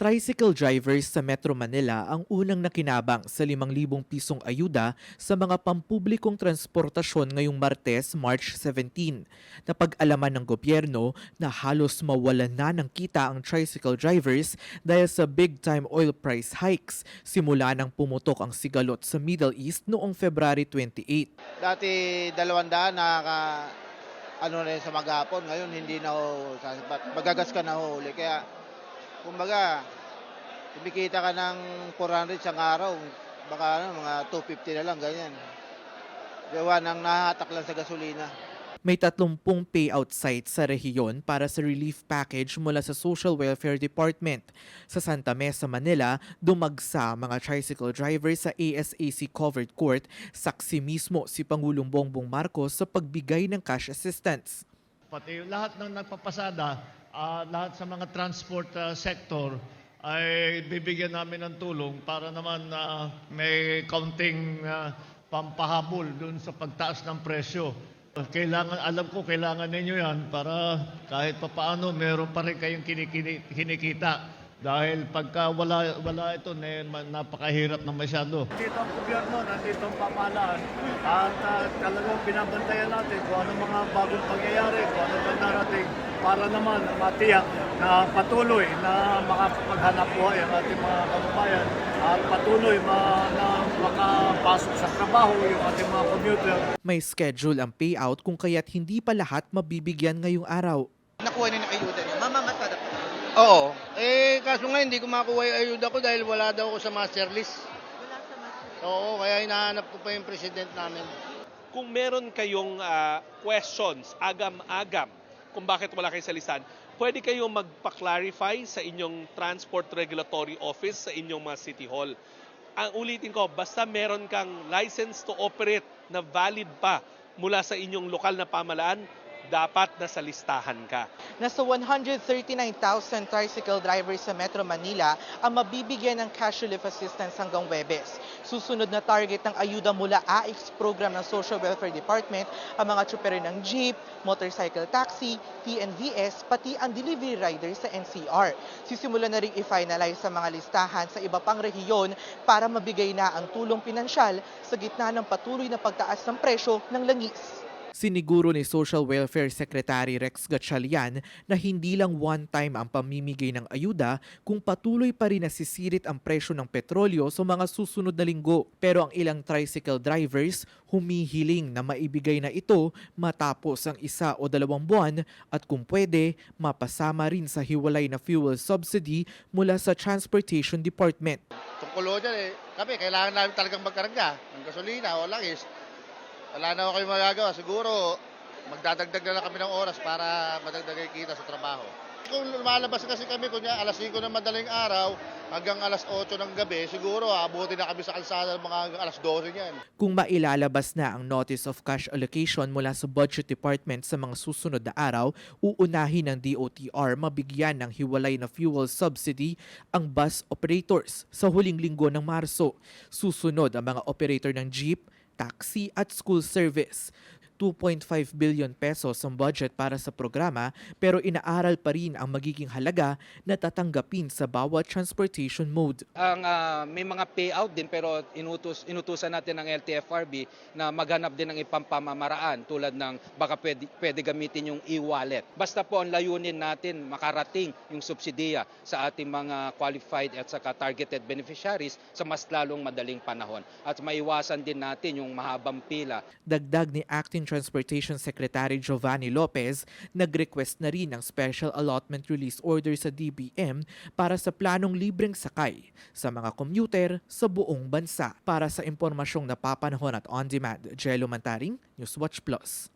tricycle drivers sa Metro Manila ang unang nakinabang sa 5,000 pisong ayuda sa mga pampublikong transportasyon ngayong Martes, March 17. Napag-alaman ng gobyerno na halos mawalan na ng kita ang tricycle drivers dahil sa big-time oil price hikes simula nang pumutok ang sigalot sa Middle East noong February 28. Dati 200 ano na yun sa maghapon, ngayon hindi na ho sasapat. Magagas ka na huli. Kaya, kumbaga, kumikita ka ng 400 sa araw, baka mga 250 na lang, ganyan. Gawa nang nahahatak lang sa gasolina. May 30 payout sites sa rehiyon para sa relief package mula sa Social Welfare Department. Sa Santa Mesa, Manila, dumagsa mga tricycle drivers sa ASAC Covered Court, saksi mismo si Pangulong Bongbong Marcos sa pagbigay ng cash assistance. Pati lahat ng nagpapasada, lahat sa mga transport sector ay bibigyan namin ng tulong para naman may kaunting pampahabol dun sa pagtaas ng presyo. Alam ko, kailangan ninyo yan para kahit papaano meron pa rin kayong kinikita. Dahil pagka wala ito, napakahirap na masyado. Nandito ang gobyerno, nandito ang pamahalaan. At talagang binabantayan natin kung ano mga bagong pangyayari, kung ano ba narating para naman matiyak na patuloy na makapaghanap buhay ang ating mga kababayan at patuloy na makapasok sa trabaho yung ating mga commuter. May schedule ang payout kung kaya't hindi pa lahat mabibigyan ngayong araw. Nakuha niyo ng ayuda niyo. Mamamatad po. Oo. Kaso nga hindi ko makuha yung ayuda ko dahil wala daw ako sa master list. Wala sa master. Oo, kaya hinahanap ko pa yung president namin. Kung meron kayong questions, agam-agam, kung bakit wala kayo sa listahan, pwede kayong magpa-clarify sa inyong Transport Regulatory Office sa inyong mga City Hall. Ang ulitin ko, basta meron kang license to operate na valid pa mula sa inyong lokal na pamahalaan, dapat nasa listahan ka. Nasa 139,000 tricycle drivers sa Metro Manila ang mabibigyan ng cash relief assistance hanggang Huwebes. Susunod na target ng ayuda mula AIX program ng Social Welfare Department ang mga tsuperer ng jeep, motorcycle taxi, TNVS, pati ang delivery riders sa NCR. Sisimulan na rin i-finalize sa mga listahan sa iba pang rehiyon para mabigay na ang tulong pinansyal sa gitna ng patuloy na pagtaas ng presyo ng langis. Siniguro ni Social Welfare Secretary Rex Gatchalian na hindi lang one-time ang pamimigay ng ayuda kung patuloy pa rin nasisirit ang presyo ng petrolyo sa mga susunod na linggo. Pero ang ilang tricycle drivers humihiling na maibigay na ito matapos ang 1 o 2 buwan at kung pwede, mapasama rin sa hiwalay na fuel subsidy mula sa Transportation Department. Tungkol dyan kami kailangan namin talagang magkarga ng gasolina o langis. Wala na ako kayo magagawa. Siguro, magdadagdag na lang kami ng oras para madagdag kita sa trabaho. Kung lumalabas kasi kami, kunya alas 5 ng madaling araw hanggang alas 8 ng gabi, siguro abutin na kami sa kalsada mga hanggang alas 12 niyan. Kung mailalabas na ang Notice of Cash Allocation mula sa Budget Department sa mga susunod na araw, uunahin ng DOTR mabigyan ng hiwalay na fuel subsidy ang bus operators sa huling linggo ng Marso. Susunod ang mga operator ng jeep, taxi at school service. 2.5 billion pesos ang budget para sa programa pero inaaral pa rin ang magiging halaga na tatanggapin sa bawat transportation mode. May mga payout din pero inutusan natin ng LTFRB na maghanap din ng ipamamamaraan tulad ng baka pwede gamitin yung e-wallet. Basta po ang layunin natin makarating yung subsidiya sa ating mga qualified at saka targeted beneficiaries sa mas lalong madaling panahon at maiwasan din natin yung mahabang pila. Dagdag ni Acting Transportation Secretary Giovanni Lopez, nag-request na rin ng Special Allotment Release Order sa DBM para sa planong libreng sakay sa mga commuter sa buong bansa. Para sa impormasyong napapanahon at on-demand, Jello Mantaring, Newswatch Plus.